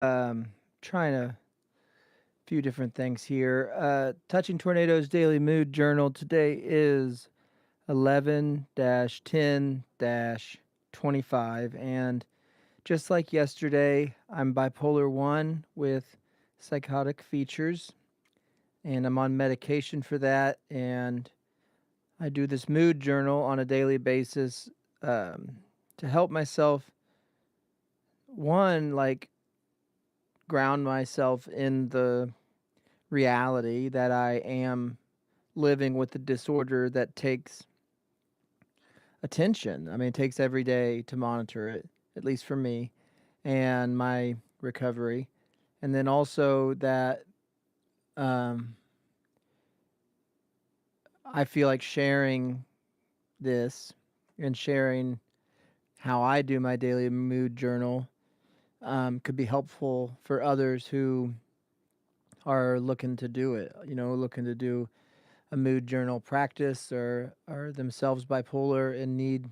Um, Trying a few different things here. Touching Tornadoes Daily Mood Journal. Today is 11-10-25. And just like yesterday, I'm bipolar 1 with psychotic features. And I'm on medication for that. And I do this mood journal on a daily basis um, to help myself, one, like ground myself in the reality that I am living with a disorder that takes attention. I mean, it takes every day to monitor it, at least for me and my recovery. And then also that um, I feel like sharing this and sharing how I do my daily mood journal could be helpful for others who are looking to do it, looking to do a mood journal practice or are themselves bipolar and need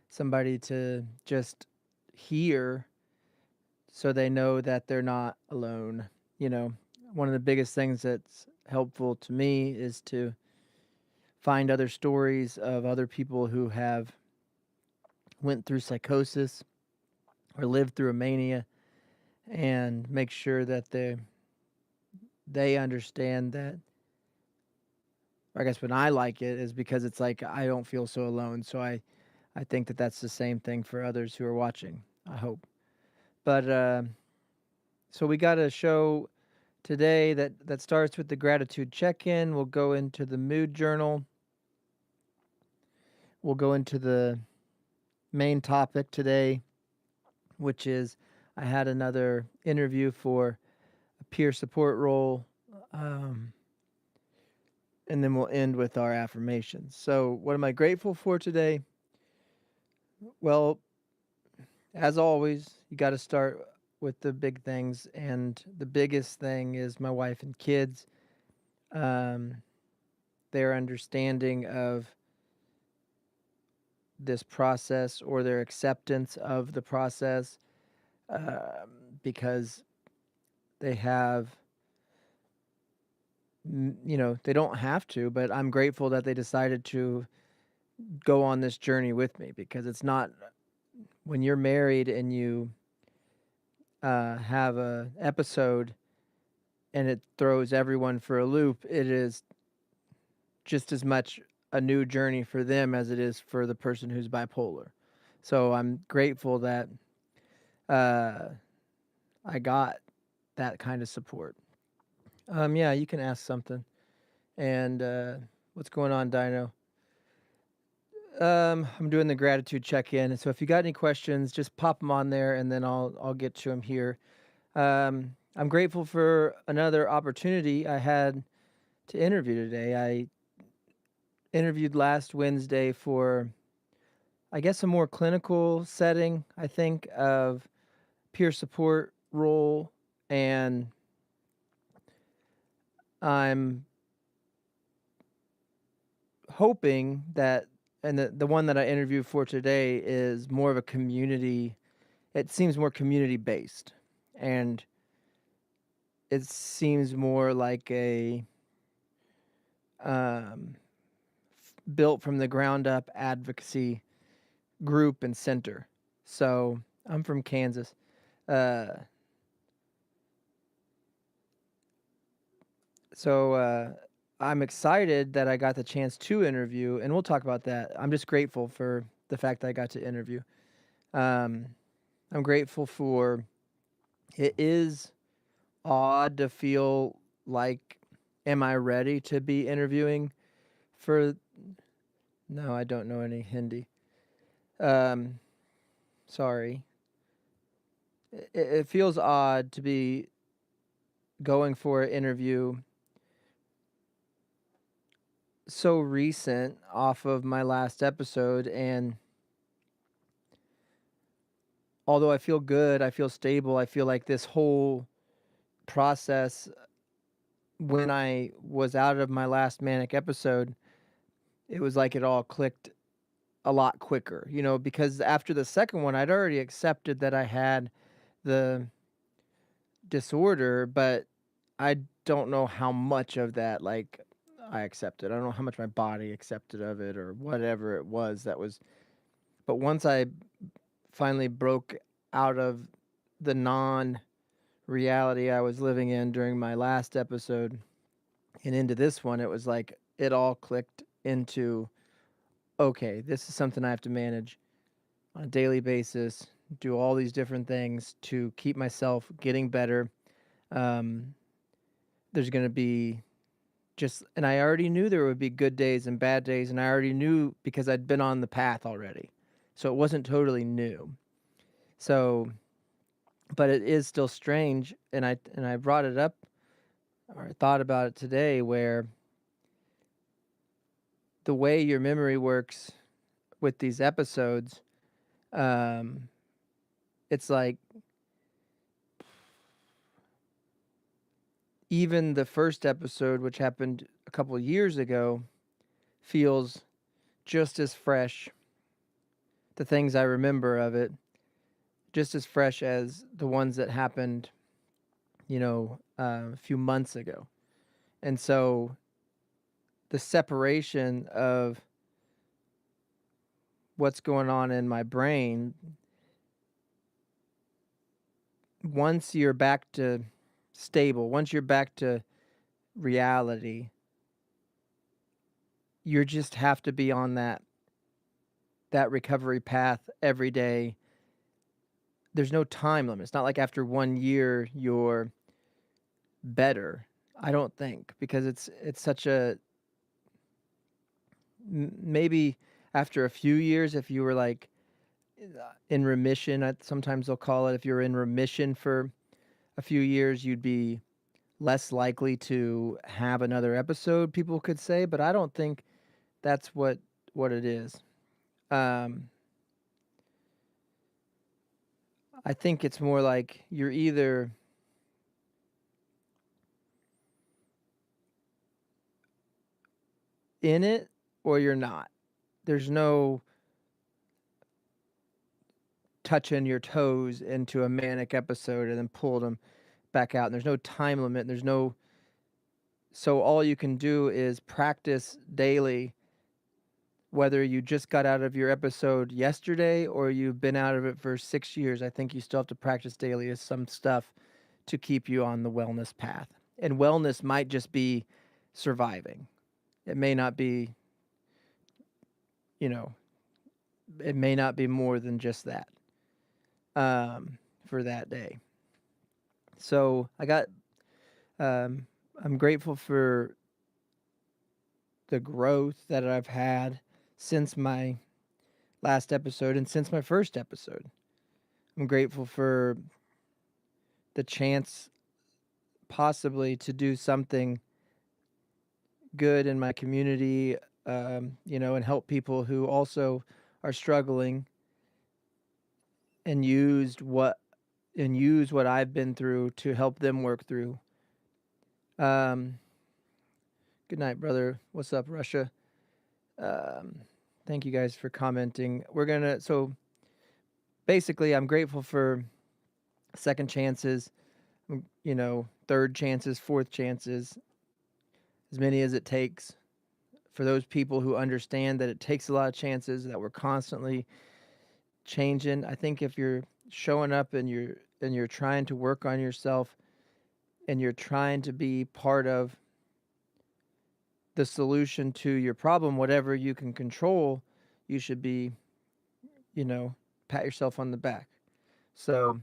somebody to just hear so they know that they're not alone. You know, one of the biggest things that's helpful to me is to find other stories of other people who have went through psychosis or lived through a mania and make sure that they understand that. I guess when I like it is because it's like I don't feel so alone. So I think that that's the same thing for others who are watching. I hope. But so we got a show today that starts with the gratitude check-in. We'll go into the mood journal. We'll go into the main topic today, which is I had another interview for a peer support role. Um, and then we'll end with our affirmations. So, what am I grateful for today? Well, as always, you got to start with the big things. And the biggest thing is my wife and kids, um, their understanding of this process or their acceptance of the process, because they have, they don't have to, but I'm grateful that they decided to go on this journey with me because it's not when you're married and you have a episode and it throws everyone for a loop, it is just as much a new journey for them as it is for the person who's bipolar. So I'm grateful that uh, I got that kind of support. Yeah, you can ask something. And what's going on, Dino? I'm doing the gratitude check-in. So if you got any questions, just pop them on there, and then I'll get to them here. I'm grateful for another opportunity I had to interview today. I interviewed last Wednesday for, I guess, a more clinical setting, I think, of peer support role. And I'm hoping that, and the one that I interviewed for today is more of a community, it seems more community based. And it seems more like a um, built from the ground up advocacy group and center. So I'm from Kansas. Uh, so I'm excited that I got the chance to interview, and we'll talk about that. I'm just grateful for the fact that I got to interview. Um, I'm grateful for it is odd to feel like, am I ready to be interviewing for? No, I don't know any Hindi. Um, Sorry. It feels odd to be going for an interview so recent off of my last episode, and although I feel good, I feel stable, I feel like this whole process when I was out of my last manic episode, it was like it all clicked a lot quicker, because after the second one, I'd already accepted that I had the disorder, but I don't know how much of that, like, I accepted. I don't know how much my body accepted of it or whatever it was that was. But once I finally broke out of the non-reality I was living in during my last episode and into this one, it was like it all clicked into, okay, this is something I have to manage on a daily basis, do all these different things to keep myself getting better. Um, there's going to be just, and I already knew there would be good days and bad days, and I already knew because I'd been on the path already. So it wasn't totally new. So, but it is still strange, and I brought it up or I thought about it today where the way your memory works with these episodes, um, it's like even the first episode, which happened a couple of years ago, feels just as fresh. The things I remember of it, just as fresh as the ones that happened, a few months ago. And so the separation of what's going on in my brain, once you're back to stable, once you're back to reality, you just have to be on that recovery path every day. There's no time limit. It's not like after 1 year you're better. I don't think, because it's such a maybe after a few years, if you were like in remission, sometimes they'll call it, if you're in remission for a few years, you'd be less likely to have another episode, people could say, but I don't think that's what it is. um I think it's more like you're either in it or you're not. There's no touching your toes into a manic episode and then pulling them back out. And there's no time limit. There's no, so all you can do is practice daily, whether you just got out of your episode yesterday or you've been out of it for 6 years. I think you still have to practice daily is some stuff to keep you on the wellness path. And wellness might just be surviving. It may not be, you know, it may not be more than just that, for that day. So um, I'm grateful for the growth that I've had since my last episode and since my first episode. I'm grateful for the chance possibly to do something good in my community, and help people who also are struggling and use what I've been through to help them work through. Um, Good night, brother. What's up, Russia? Um, Thank you guys for commenting. So basically, I'm grateful for second chances, third chances, fourth chances, as many as it takes. For those people who understand that it takes a lot of chances, that we're constantly changing. I think if you're showing up and you're trying to work on yourself and you're trying to be part of the solution to your problem, whatever you can control, you should be, pat yourself on the back. So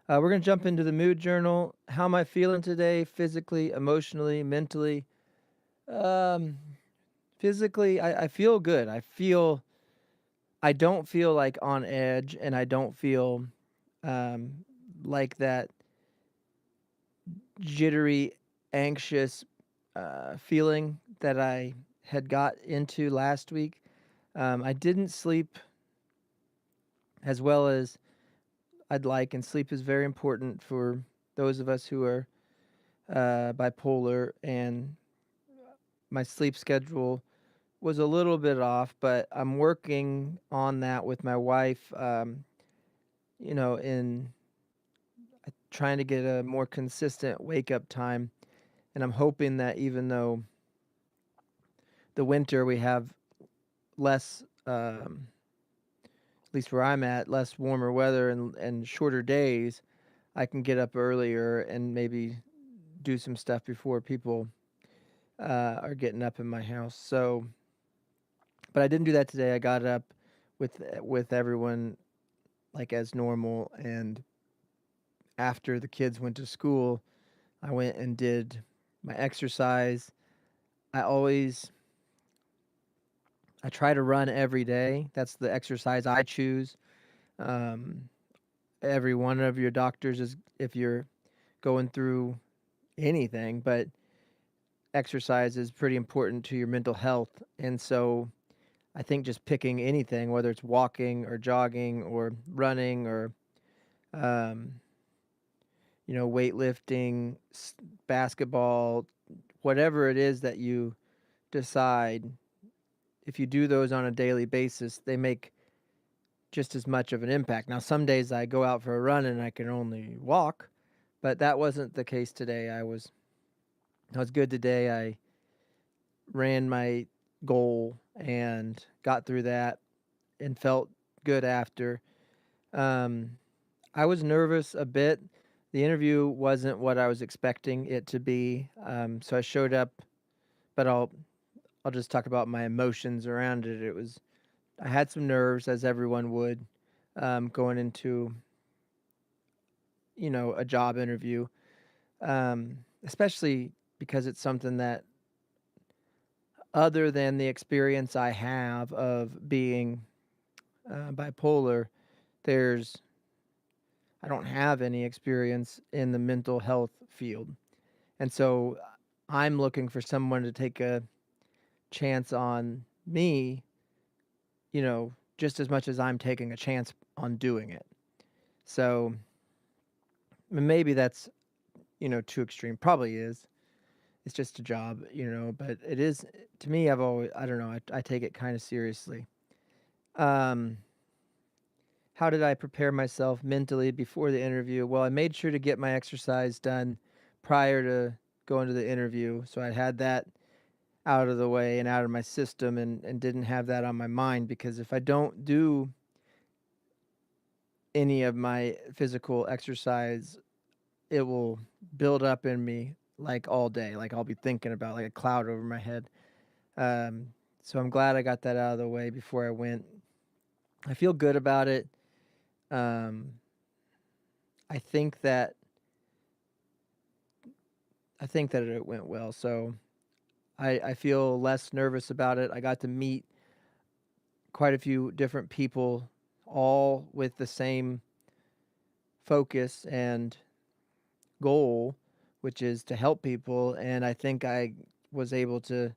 we're going to jump into the mood journal. How am I feeling today? Physically, emotionally, mentally? Um, Physically, I feel good. I don't feel like on edge, and I don't feel um, like that jittery, anxious feeling that I had got into last week. I didn't sleep as well as I'd like, and sleep is very important for those of us who are bipolar, and my sleep schedule was a little bit off, but I'm working on that with my wife, in trying to get a more consistent wake up time. And I'm hoping that even though the winter we have less, at least where I'm at, less warmer weather and shorter days, I can get up earlier and maybe do some stuff before people are getting up in my house. So, but I didn't do that today. I got up with everyone like as normal, and after the kids went to school, I went and did my exercise. I always I try to run every day. That's the exercise I choose. Um, every one of your doctors is if you're going through anything, but exercise is pretty important to your mental health. And so I think just picking anything, whether it's walking or jogging or running or, um, weightlifting, basketball, whatever it is that you decide, if you do those on a daily basis, they make just as much of an impact. Now, some days I go out for a run and I can only walk, but that wasn't the case today. I was good today. I ran my goal and got through that and felt good after. Um, I was nervous a bit. The interview wasn't what I was expecting it to be. So I showed up, but I'll just talk about my emotions around it. I had some nerves, as everyone would, going into a job interview, especially because it's something that, other than the experience I have of being bipolar, there's I don't have any experience in the mental health field. And so I'm looking for someone to take a chance on me, just as much as I'm taking a chance on doing it. So maybe that's, too extreme. Probably is. It's just a job, but it is, to me, I don't know, I take it kind of seriously. Um, how did I prepare myself mentally before the interview? Well, I made sure to get my exercise done prior to going to the interview. So I had that out of the way and out of my system, and didn't have that on my mind, because if I don't do any of my physical exercise, it will build up in me like all day. Like I'll be thinking about like a cloud over my head. Um, so I'm glad I got that out of the way before I went. I feel good about it. Um, I think that I think that it went well. So I feel less nervous about it. I got to meet quite a few different people, all with the same focus and goal, which is to help people. And I think I was able to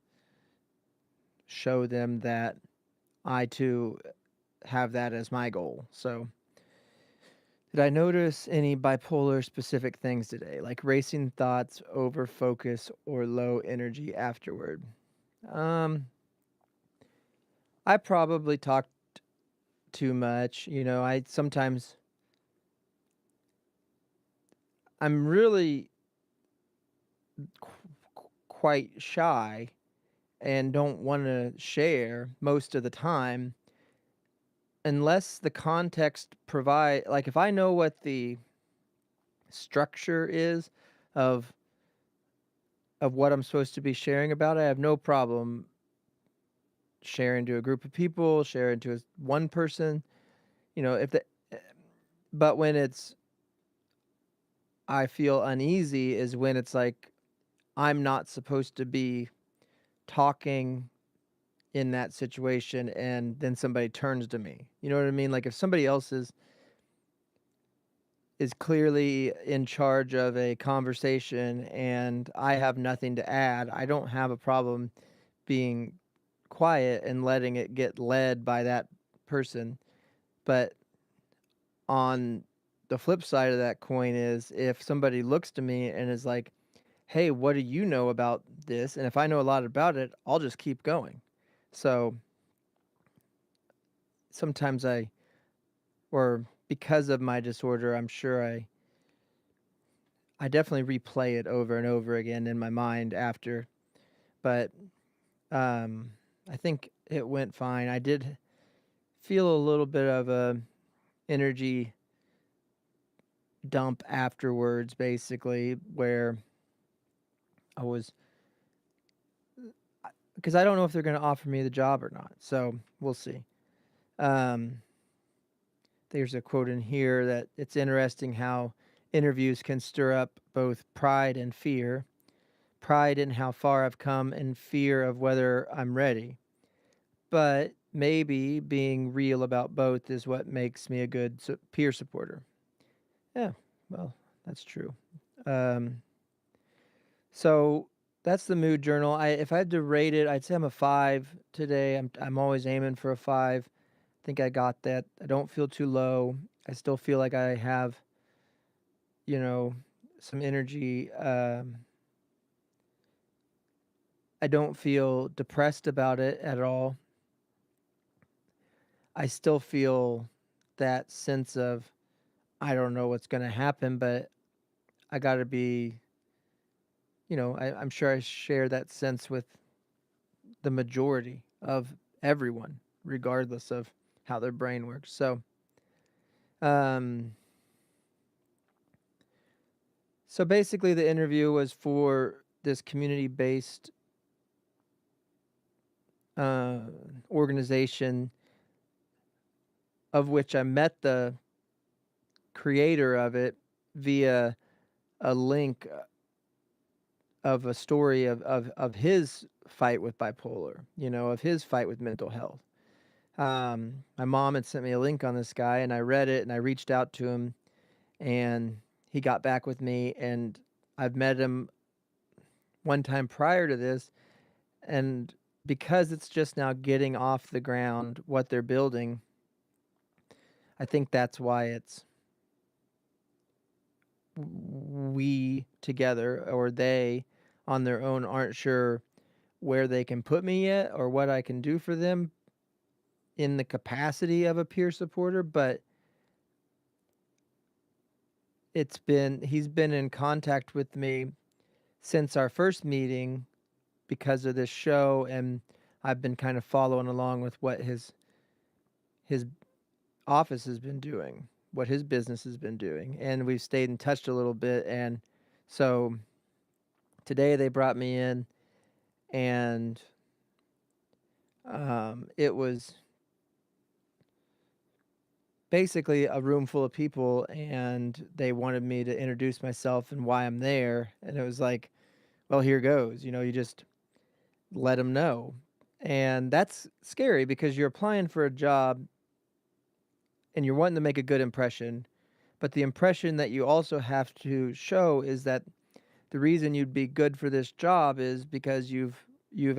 show them that I too have that as my goal. So, did I notice any bipolar specific things today, like racing thoughts, over focus, or low energy afterward? Um, I probably talked too much. I sometimes I'm really quite shy and don't want to share most of the time unless the context provide, like, if I know what the structure is of what I'm supposed to be sharing about, I have no problem sharing to a group of people, sharing to one person, if the but when it's I feel uneasy is when it's like I'm not supposed to be talking in that situation, and then somebody turns to me. You know what I mean? Like if somebody else is clearly in charge of a conversation and I have nothing to add, I don't have a problem being quiet and letting it get led by that person. But on the flip side of that coin is if somebody looks to me and is like, "Hey, what do you know about this?" And if I know a lot about it, I'll just keep going. So sometimes or because of my disorder, I'm sure I I definitely replay it over and over again in my mind after, but um, I think it went fine. I did feel a little bit of a energy dump afterwards, basically, where I was, because I don't know if they're going to offer me the job or not. So we'll see. Um, there's a quote in here that it's interesting how interviews can stir up both pride and fear. Pride in how far I've come and fear of whether I'm ready. But maybe being real about both is what makes me a good peer supporter. Yeah, well, that's true. Um, so that's the mood journal. If I had to rate it, I'd say I'm a 5 today. I'm always aiming for a 5. I think I got that. I don't feel too low. I still feel like I have, you know, some energy. I don't feel depressed about it at all. I still feel that sense of I don't know what's going to happen, but I got to be, I'm sure I share that sense with the majority of everyone, regardless of how their brain works. Um, so basically, the interview was for this community-based uh, organization, of which I met the creator of it via a link of a story of his fight with bipolar, of his fight with mental health. My mom had sent me a link on this guy, and I read it, and I reached out to him, and he got back with me, and I've met him one time prior to this, and because it's just now getting off the ground what they're building, I think that's why it's we together or they on their own aren't sure where they can put me yet or what I can do for them in the capacity of a peer supporter, but he's been in contact with me since our first meeting because of this show, and I've been kind of following along with what his office has been doing, what his business has been doing, and we've stayed in touch a little bit. And so today they brought me in, and it was basically a room full of people, and they wanted me to introduce myself and why I'm there. And it was like, well, here goes. You just let them know. And that's scary because you're applying for a job and you're wanting to make a good impression. But the impression that you also have to show is that the reason you'd be good for this job is because you've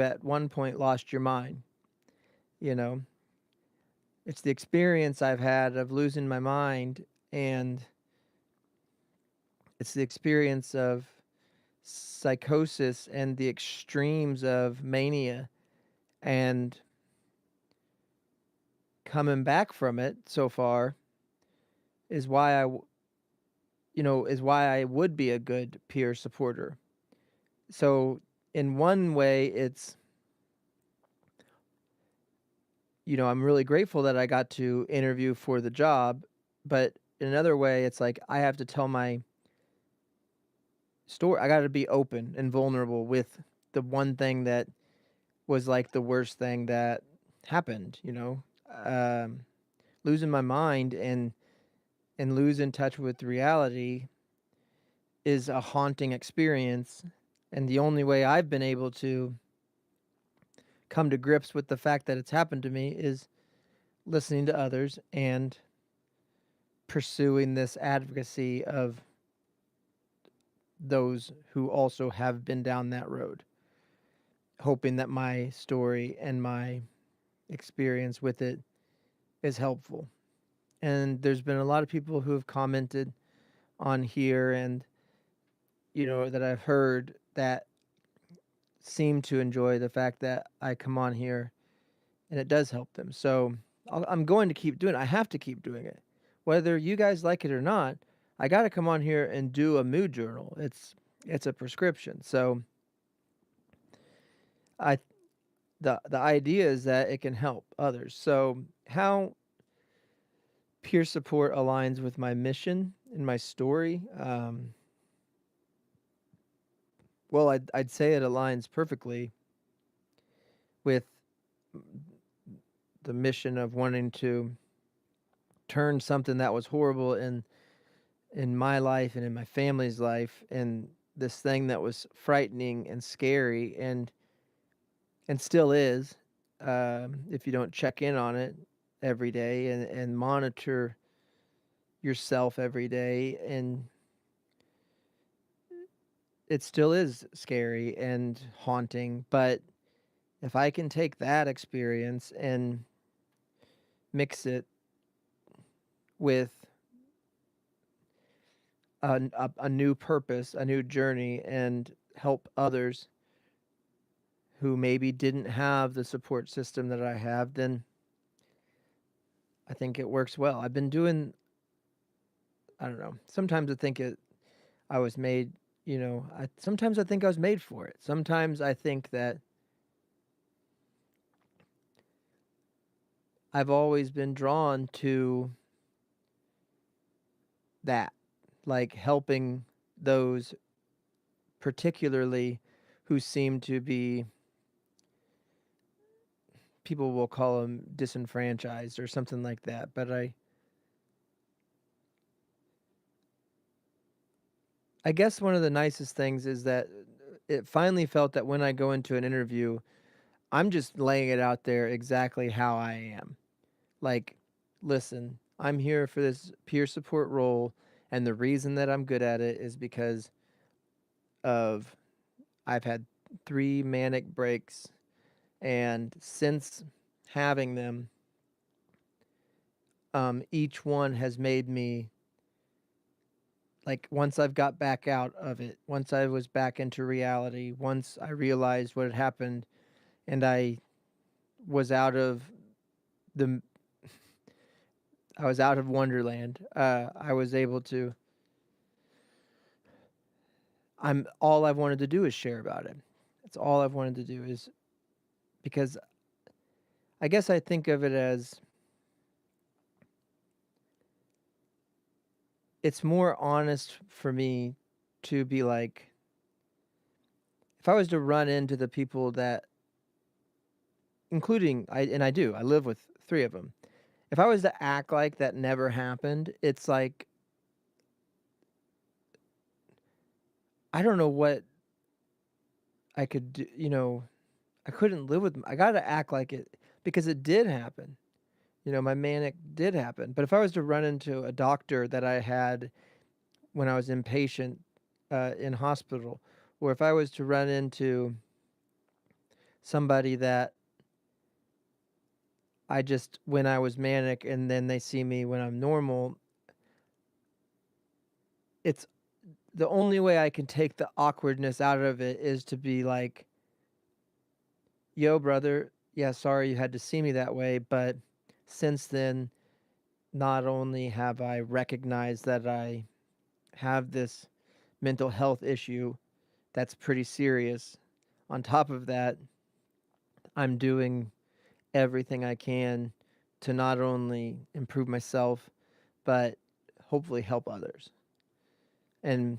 at one point lost your mind. You know, it's the experience I've had of losing my mind, and it's the experience of psychosis and the extremes of mania, and coming back from it so far is why is why I would be a good peer supporter. So in one way, it's, I'm really grateful that I got to interview for the job, but in another way, it's like I have to tell my story. I got to be open and vulnerable with the one thing that was like the worst thing that happened, um, losing my mind and losing touch with reality is a haunting experience. And the only way I've been able to come to grips with the fact that it's happened to me is listening to others and pursuing this advocacy of those who also have been down that road, hoping that my story and my experience with it is helpful. And there's been a lot of people who have commented on here and, that I've heard that seem to enjoy the fact that I come on here and it does help them. So I'm going to keep doing it. I have to keep doing it. Whether you guys like it or not, I got to come on here and do a mood journal. It's a prescription. So I the idea is that it can help others. So how peer support aligns with my mission and my story. Well, I'd say it aligns perfectly with the mission of wanting to turn something that was horrible in my life and in my family's life, and this thing that was frightening and scary and still is, if you don't check in on it every day and monitor yourself every day, and it still is scary and haunting. But if I can take that experience and mix it with a new purpose, a new journey, and help others who maybe didn't have the support system that I have, then I think it works well. I've been doing, I don't know. Sometimes I think I was made, sometimes I think I was made for it. Sometimes I think that I've always been drawn to that, like helping those particularly who seem to be, people will call them disenfranchised or something like that. But I guess one of the nicest things is that it finally felt that when I go into an interview, I'm just laying it out there exactly how I am. Like, listen, I'm here for this peer support role, and the reason that I'm good at it is because of I've had 3 manic breaks, and since having them, each one has made me, like, once I've got back out of it, once I was back into reality, once I realized what had happened, and was out of the I was out of Wonderland. I was able to. I'm all I've wanted to do is share about it. That's all I've wanted to do is because I guess I think of it as it's more honest for me to be like, if I was to run into the people that, including I do, I live with 3 of them. If I was to act like that never happened, it's like I don't know what I could do. I couldn't live with. I got to act like it because it did happen. My manic did happen. But if I was to run into a doctor that I had when I was inpatient in hospital, or if I was to run into somebody that I just, when I was manic and then they see me when I'm normal, it's the only way I can take the awkwardness out of it is to be like, yo, brother, yeah, sorry you had to see me that way. But since then, not only have I recognized that I have this mental health issue that's pretty serious, on top of that, I'm doing everything I can to not only improve myself, but hopefully help others. And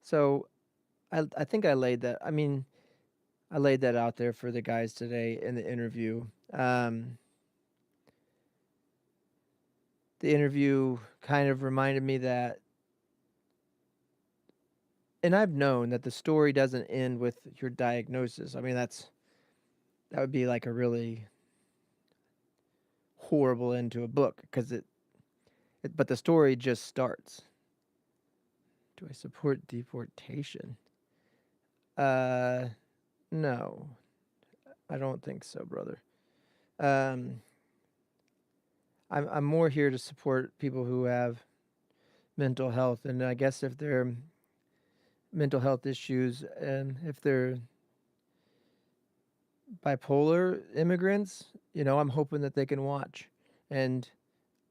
so I think I laid that. I mean, I laid that out there for the guys today in the interview. The interview kind of reminded me that, and I've known that the story doesn't end with your diagnosis. I mean, that would be like a really horrible end to a book because but the story just starts. Do I support deportation? Uh, no, I don't think so, brother. Um, I'm more here to support people who have mental health, and I guess if they're mental health issues and if they're bipolar immigrants, I'm hoping that they can watch and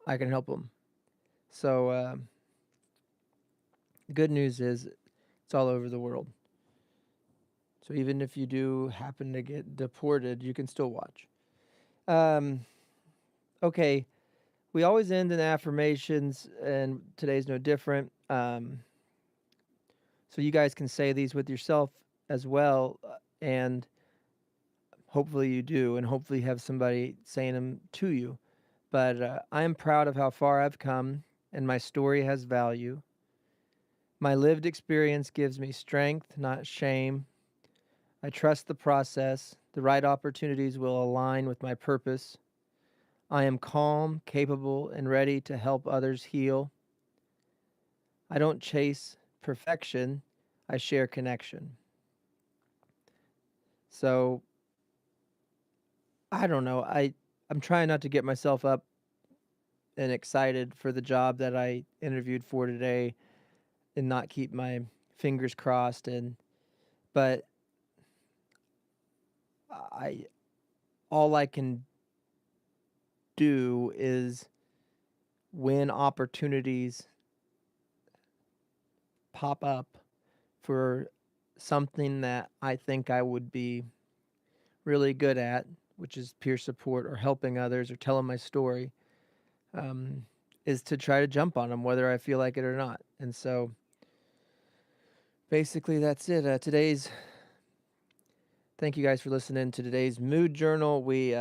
I can help them. So the good news is it's all over the world. So even if you do happen to get deported, you can still watch. Um, okay, we always end in affirmations, and today's no different. So you guys can say these with yourself as well, and hopefully you do, and hopefully have somebody saying them to you. But I am proud of how far I've come, and my story has value. My lived experience gives me strength, not shame. I trust the process. The right opportunities will align with my purpose. I am calm, capable, and ready to help others heal. I don't chase perfection, I share connection. So, I don't know. I'm trying not to get myself up and excited for the job that I interviewed for today and not keep my fingers crossed, but I all I can do is when opportunities pop up for something that I think I would be really good at, which is peer support or helping others or telling my story, um, is to try to jump on them, whether I feel like it or not. And so basically, that's it. Thank you guys for listening to today's mood journal. We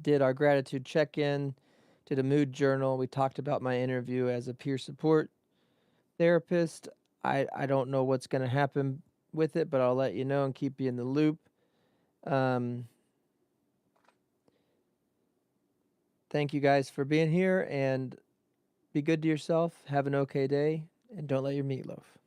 did our gratitude check in, did a mood journal. We talked about my interview as a peer support therapist. I don't know what's going to happen with it, but I'll let you know and keep you in the loop. Um, thank you guys for being here, and be good to yourself. Have an okay day, and don't let your meat loaf.